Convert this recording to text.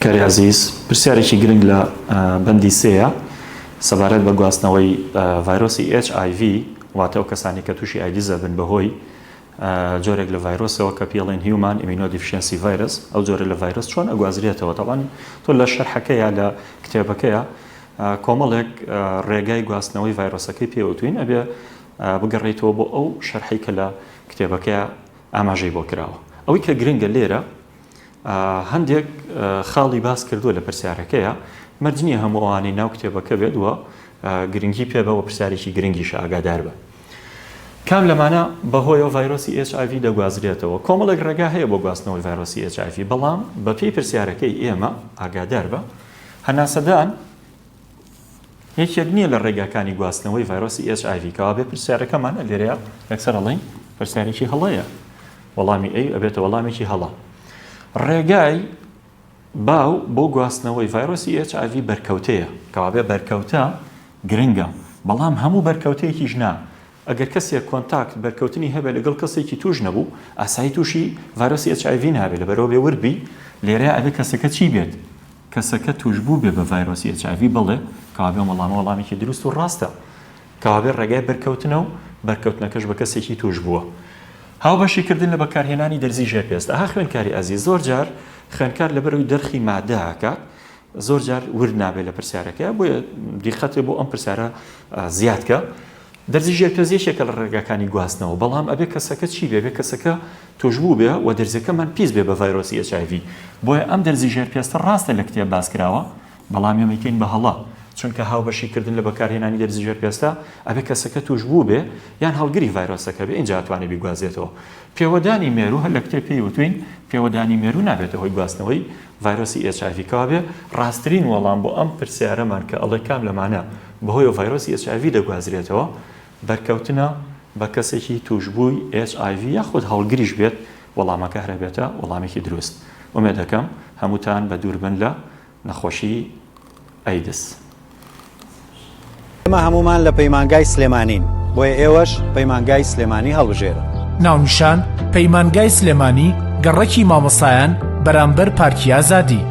کاری عزیز پرسیارێکی گرنگ لە بەندی سێیە سەبارەت بە گواستنەوەی ڤایرۆسی HIV واتە ئەو کەسانی کە تووشی ئایدیزە بن بەهۆی جۆرێک لە ڤایرۆسەوە کە پێڵێن هیومان ئیمینۆدیفشنسی ڤایرۆس ئەو جۆرە لە ڤایرۆس چۆن ئەگوازرێتەوە تەوان تۆ لە شەرحەکەیە لە کتێبەکەیە کۆمەڵێک ڕێگای گواستنەوەی ڤایرۆسەکەی پێوتوین ئەبێ بگەڕێیتەوە بۆ ئەو شەرحی کە لە کتێبەکەیە ئاماژەی بۆ کراوە ئەوەی کە گرنگە لێرە هەندێک خاڵی باس کردووە لە پرسیارەکەیە مەرجنیە هەموو ئەوانەی ناو کتێبەکە بێت وە گرنگی پێبەوە پرسیارێکی گرنگیش ئاگادار بە کام لەمانە بەهۆی ئەو ڤایرۆسی HIV دەگوازرێتەوە کۆمەڵێک ڕێگا هەیە بۆ گواستنەوەی ڤایرۆسی HIV بەڵام بە پێی پرسیارەکەی ئێمە ئاگادار بە هەناسەدان یەکێک نییە لە ڕێگاکانی گواستنەوەی ڤایرۆسی HIV کەوا بێ پرسیارەکەمانە لێرەیە یەکسەر ئەڵێن پرسیارێکی هەڵەیە وەڵامی ئەی ئەبێتە وەڵامێکی هەڵە ڕێگای باو بۆ گواستنەوەی ڤایرۆسی HIV بەرکەوتەیە کەوابێ بەرکەوتە گرنگە بەڵام هەموو بەرکەوتەیەکیش نا ئەگەر کەسێک کۆنتاکت بەرکەوتنی هەبێت لەگەڵ کەسێکی توش نەبوو ئاسایی تووشی ڤایرۆسی HIV نابێت لەبەرەوە بێ وربی لێرەیە ئەبێ کەسەکە چی بێت کەسەکە توش بوو بێ بە ڤایرۆسی HIV بڵێ کەوابێ وەڵامێکی دروست و ڕاستە کەوابێ ڕێگای بەرکەوتنە و بەرکەوتنەکەش بە کەسێکی توش بووە هاوبەشیکردن لە بەکارهێنانی دەرزی ژێرپێست ئاها خوێنکاری ئازیز زۆر جار خوێنکار لەبەرەوەی دەرخی مادەکات زۆر جار ورد نابێت لە پرسیارەکە بۆیە دیقەتێ بۆ ئەم پرسیارە زیادکە دەرزی ژێرپێست یەکێکە لە ڕێگاکانی گواستنەوە بەڵام ئەبێ کەسەکە چی بێ کەسەکە توشبوو بێ و دەرزەکەمان پیس بێ بە ڤایرۆسی HIV بۆیە ئەم دەرزی ژێرپێستە ڕاستە لە کتێب باس کراوە بەڵام ئێمەکەین بە هەڵا چونکە هاوبەشیکردن لە بەکارهێنانی دەرزی ژێرپێستە ئەبێ کەسەکە توش بوو بێ یان هەڵگری ڤایرۆسەکە بێ اینجا ئەتوانێ بیگوازێتەوە پێوەدانی مێرو هەر لە کتێب پێی وتوین پێوەدانی مێرو نابێتە هۆی گواستنەوەی ڤایرۆسی HIV کەوا بێ ڕاستترین وەڵام بۆ ئەم پرسیارەمان کە ئەڵێ کام لەمانە بەهۆی ڤایرۆسی HIV دەگوازرێتەوە بەرکەوتنە بە کەسێکی توشبووی HIV یاخود هەڵگریش بێت وەڵامەکە هەرەبێتە وەڵامێکی دروست ئومێد دەکەم هەمووتان بە دووربن لە نەخۆشی ئەیدس ئێمە هەمومان لە پەیمانگای سلێمانین بۆیە ئێوەش پەیمانگای سلێمانی هەڵبژێرە ناونیشان پەیمانگای سلێمانی گەڕەکی مامۆسایان بەرامبەر پارکی ئازادی